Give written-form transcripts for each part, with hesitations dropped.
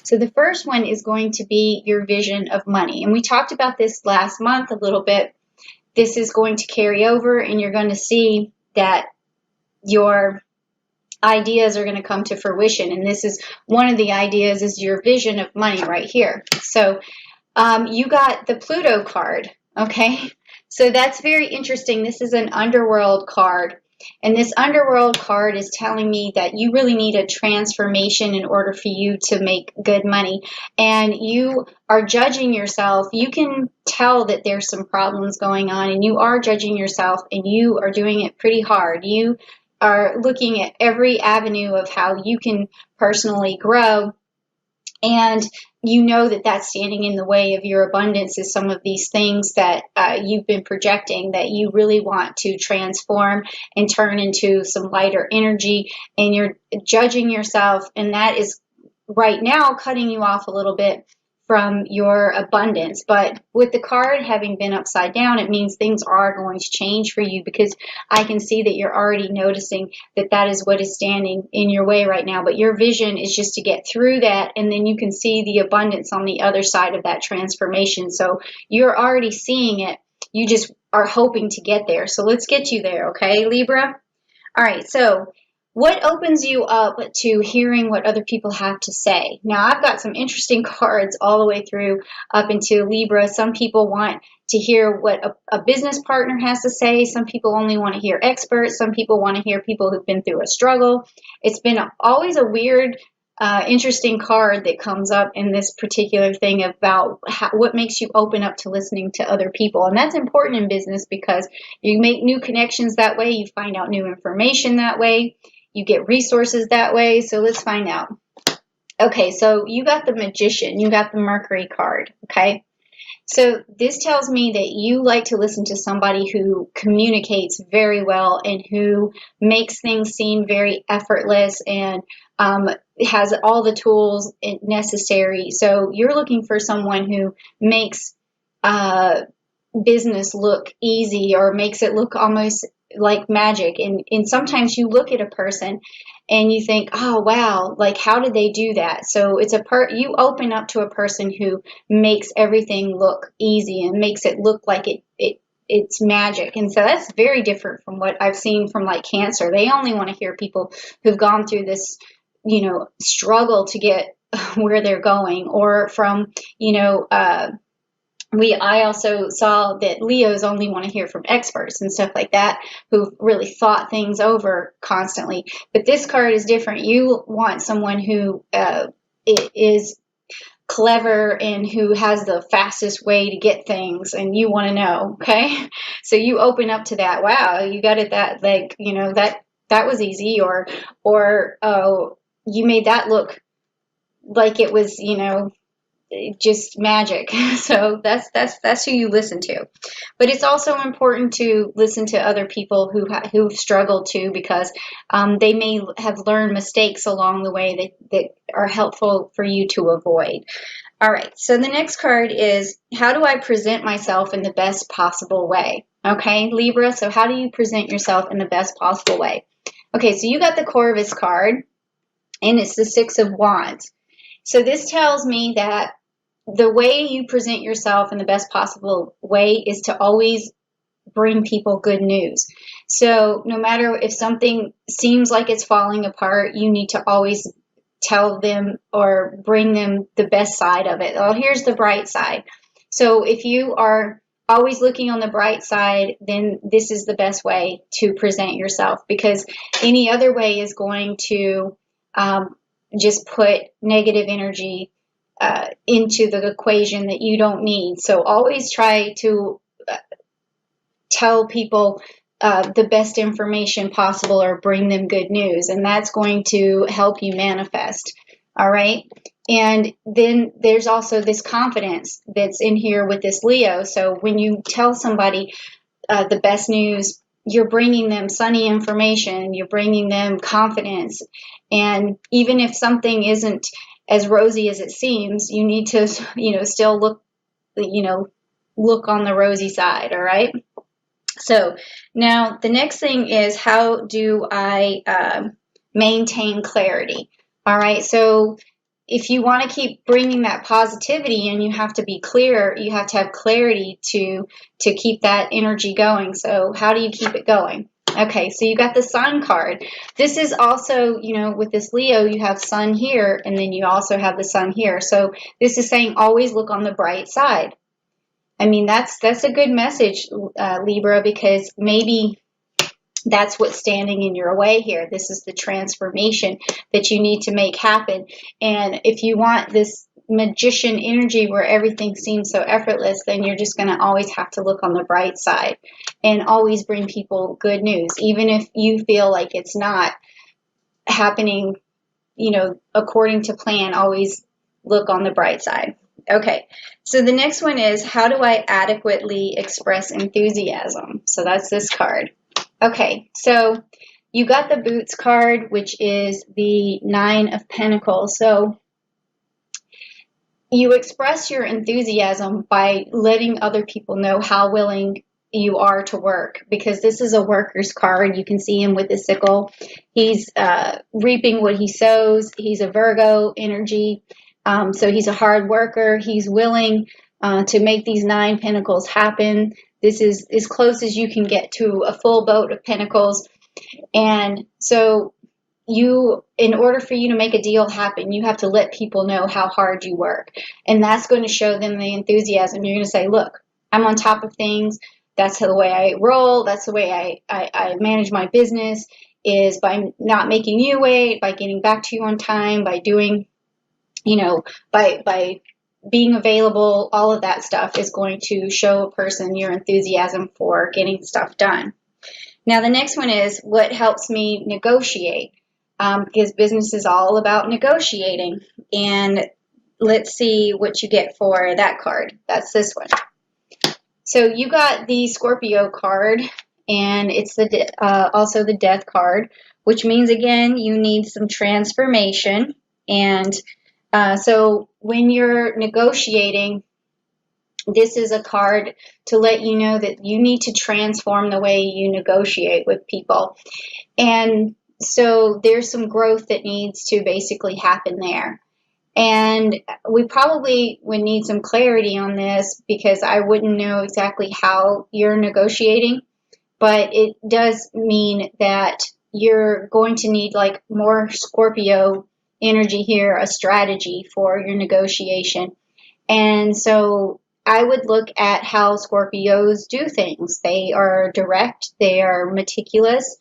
So the first one is going to be your vision of money. And we talked about this last month a little bit. This is going to carry over, and you're going to see that your ideas are going to come to fruition. And this is one of the ideas, is your vision of money right here. So you got the Pluto card, okay? So that's very interesting. This is an underworld card. And this underworld card is telling me that you really need a transformation in order for you to make good money. And you are judging yourself. You can tell that there's some problems going on, and you are judging yourself, and you are doing it pretty hard. You are looking at every avenue of how you can personally grow. And you know that that's standing in the way of your abundance, is some of these things that you've been projecting that you really want to transform and turn into some lighter energy. And you're judging yourself, and that is right now cutting you off a little bit from your abundance. But with the card having been upside down, it means things are going to change for you, because I can see that you're already noticing that that is what is standing in your way right now. But your vision is just to get through that, and then you can see the abundance on the other side of that transformation. So you're already seeing it. You just are hoping to get there. So let's get you there, okay, Libra? All right, so what opens you up to hearing what other people have to say? Now, I've got some interesting cards all the way through up into Libra. Some people want to hear what a business partner has to say. Some people only want to hear experts. Some people want to hear people who've been through a struggle. It's been always a weird, interesting card that comes up in this particular thing about what makes you open up to listening to other people. And that's important in business, because you make new connections that way. You find out new information that way. You get resources that way. So let's find out. Okay, so you got the Magician. You got the Mercury card, okay? So this tells me that you like to listen to somebody who communicates very well and who makes things seem very effortless, and has all the tools necessary. So you're looking for someone who makes business look easy, or makes it look almost like magic. And sometimes you look at a person and you think, oh wow, like how did they do that? So it's you open up to a person who makes everything look easy and makes it look like it's magic. And so that's very different from what I've seen from like Cancer. They only want to hear people who've gone through this, struggle to get where they're going. Or from, I also saw that Leos only want to hear from experts and stuff like that, who've really thought things over constantly. But this card is different. You want someone who is clever and who has the fastest way to get things, and you want to know, okay? So you open up to that. Wow, you got it, that, like, that was easy. Or oh, you made that look like it was, just magic. So that's who you listen to. But it's also important to listen to other people who've struggled too, because they may have learned mistakes along the way that are helpful for you to avoid. All right, so the next card is, how do I present myself in the best possible way? Okay, Libra, so how do you present yourself in the best possible way? Okay, so you got the Corvus card, and it's the Six of Wands. So this tells me that the way you present yourself in the best possible way is to always bring people good news. So no matter if something seems like it's falling apart, you need to always tell them or bring them the best side of it. Oh, here's the bright side. So if you are always looking on the bright side, then this is the best way to present yourself, because any other way is going to just put negative energy into the equation that you don't need. So always try to tell people the best information possible, or bring them good news, and that's going to help you manifest. All right. And then there's also this confidence that's in here with this Leo. So when you tell somebody the best news, you're bringing them sunny information, you're bringing them confidence. And even if something isn't as rosy as it seems, you need to, still look on the rosy side. All right. So now the next thing is, how do I maintain clarity? All right. So if you want to keep bringing that positivity in, you have to be clear. You have to have clarity to keep that energy going. So how do you keep it going? Okay, so you got the Sun card. This is also, you know, with this Leo, you have Sun here, and then you also have the Sun here. So this is saying always look on the bright side. I mean, that's a good message, Libra, because maybe that's what's standing in your way here. This is the transformation that you need to make happen. And if you want this magician energy where everything seems so effortless, then you're just going to always have to look on the bright side and always bring people good news. Even if you feel like it's not happening, you know, according to plan, always look on the bright side. Okay, so the next one is, how do I adequately express enthusiasm? So that's this card. Okay, so you got the Boots card, which is the Nine of Pentacles. So you express your enthusiasm by letting other people know how willing you are to work, because this is a worker's card. You can see him with the sickle. He's reaping what he sows. He's a Virgo energy. So he's a hard worker. He's willing to make these 9 pentacles happen. This is as close as you can get to a full boat of pentacles. And so in order for you to make a deal happen, you have to let people know how hard you work. And that's going to show them the enthusiasm. You're going to say, look, I'm on top of things. That's the way I roll. That's the way I manage my business, is by not making you wait, by getting back to you on time, by doing, you know, by being available. All of that stuff is going to show a person your enthusiasm for getting stuff done. Now, the next one is, what helps me negotiate? Because business is all about negotiating. And let's see what you get for that card. That's this one. So you got the Scorpio card, and it's also the Death card, which means, again, you need some transformation. And so when you're negotiating, this is a card to let you know that you need to transform the way you negotiate with people. And so there's some growth that needs to basically happen there. And we probably would need some clarity on this, because I wouldn't know exactly how you're negotiating, but it does mean that you're going to need like more Scorpio energy here, a strategy for your negotiation. And so I would look at how Scorpios do things. They are direct, they are meticulous,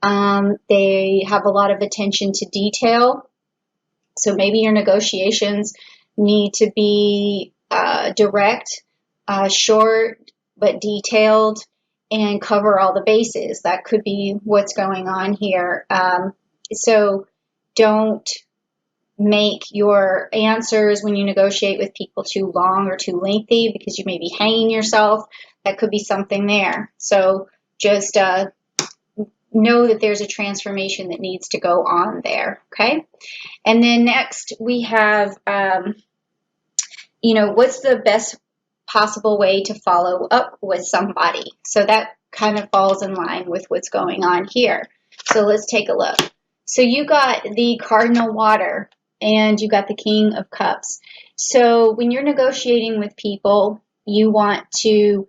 they have a lot of attention to detail. So maybe your negotiations need to be direct, short, but detailed, and cover all the bases. That could be what's going on here. So don't make your answers when you negotiate with people too long or too lengthy, because you may be hanging yourself. That could be something there. So just know that there's a transformation that needs to go on there, okay? And then next we have, what's the best possible way to follow up with somebody? So that kind of falls in line with what's going on here. So let's take a look. So you got the Cardinal Water, and you got the King of Cups. So when you're negotiating with people, you want to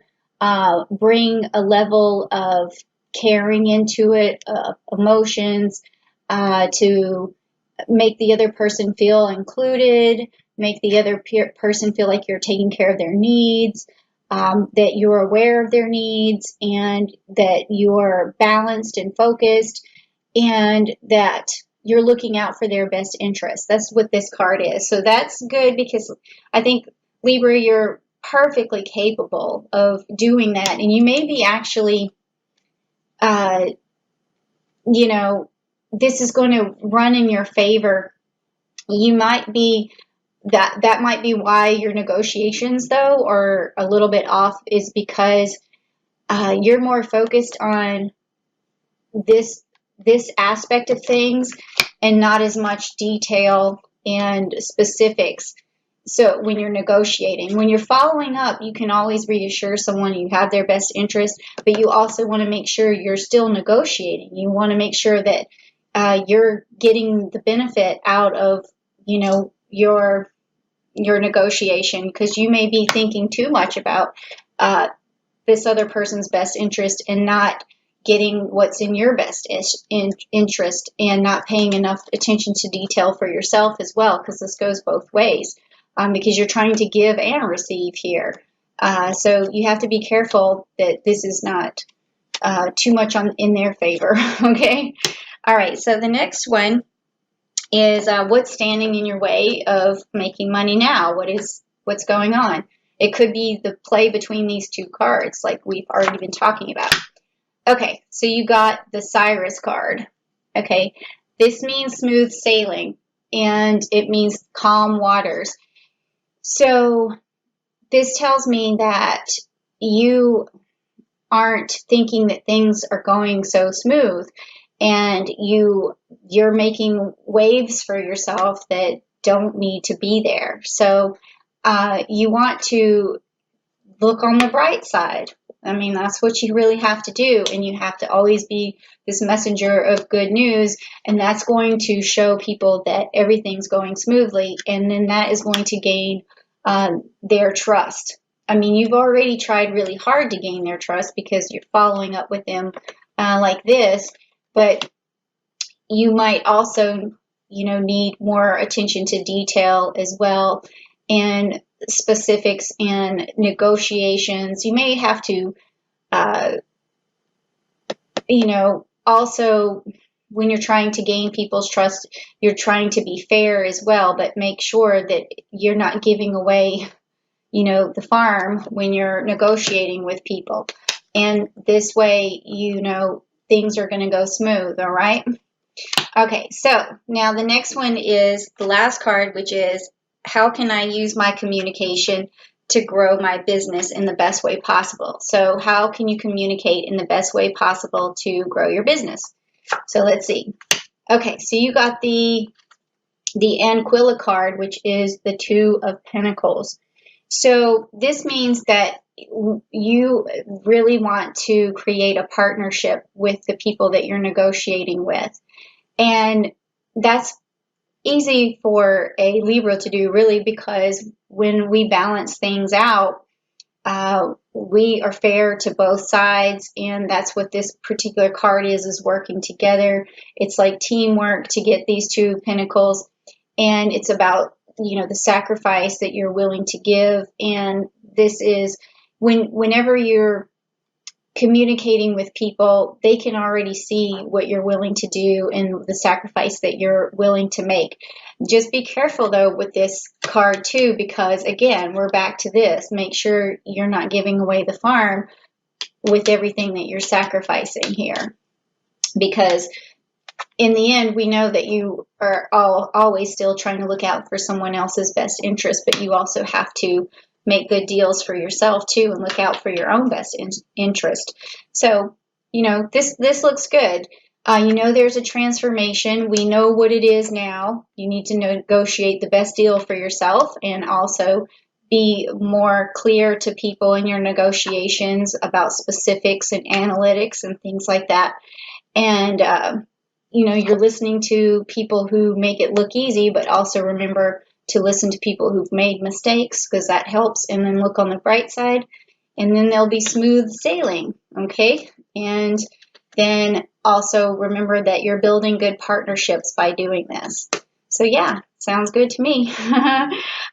bring a level of caring into it, emotions, to make the other person feel included, make the other person feel like you're taking care of their needs, that you're aware of their needs, and that you're balanced and focused, and that you're looking out for their best interests. That's what this card is. So that's good, because I think, Libra, you're perfectly capable of doing that. And you may be actually, this is going to run in your favor. You might be, that might be why your negotiations, though, are a little bit off, is because you're more focused on this aspect of things and not as much detail and specifics. So when you're negotiating, when you're following up, you can always reassure someone you have their best interest, but you also want to make sure you're still negotiating. You want to make sure that you're getting the benefit out of, your negotiation, because you may be thinking too much about this other person's best interest and not getting what's in your best interest, and not paying enough attention to detail for yourself as well, because this goes both ways, because you're trying to give and receive here. So you have to be careful that this is not too much in their favor. Okay. All right. So the next one is what's standing in your way of making money now? What's going on? It could be the play between these two cards, like we've already been talking about. Okay, so you got the Cyrus card. Okay, this means smooth sailing, and it means calm waters. So this tells me that you aren't thinking that things are going so smooth, and you're making waves for yourself that don't need to be there. So you want to look on the bright side. I mean, that's what you really have to do, and you have to always be this messenger of good news, and that's going to show people that everything's going smoothly, and then that is going to gain their trust. I mean, you've already tried really hard to gain their trust because you're following up with them like this, but you might also, need more attention to detail as well, and specifics and negotiations. You may have to, also when you're trying to gain people's trust, you're trying to be fair as well, but make sure that you're not giving away, the farm when you're negotiating with people. And this way, things are going to go smooth, all right? Okay, so now the next one is the last card, which is how can I use my communication to grow my business in the best way possible? So how can you communicate in the best way possible to grow your business? So let's see. Okay, so you got the Anquilla card, which is the Two of Pentacles. So this means that you really want to create a partnership with the people that you're negotiating with. And that's easy for a Libra to do, really, because when we balance things out, we are fair to both sides, and that's what this particular card is working together. It's like teamwork to get these Two Pentacles, and it's about, the sacrifice that you're willing to give. And this is whenever you're communicating with people, they can already see what you're willing to do and the sacrifice that you're willing to make. Just be careful, though, with this card, too, because, again, we're back to this. Make sure you're not giving away the farm with everything that you're sacrificing here. Because in the end, we know that you are always still trying to look out for someone else's best interest, but you also have to make good deals for yourself too, and look out for your own best interest. So, this looks good. There's a transformation. We know what it is now. You need to negotiate the best deal for yourself, and also be more clear to people in your negotiations about specifics and analytics and things like that. And, you're listening to people who make it look easy, but also remember to listen to people who've made mistakes, because that helps, and then look on the bright side, and then there'll be smooth sailing, okay? And then also remember that you're building good partnerships by doing this. So yeah, sounds good to me. All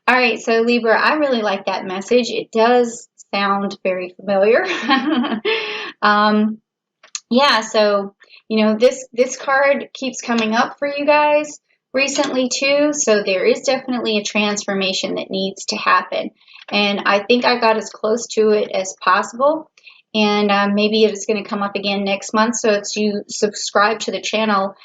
right, so Libra, I really like that message. It does sound very familiar. Yeah, so, this card keeps coming up for you guys recently too, so there is definitely a transformation that needs to happen, and I think I got as close to it as possible, and maybe it's going to come up again next month. So if you subscribe to the channel,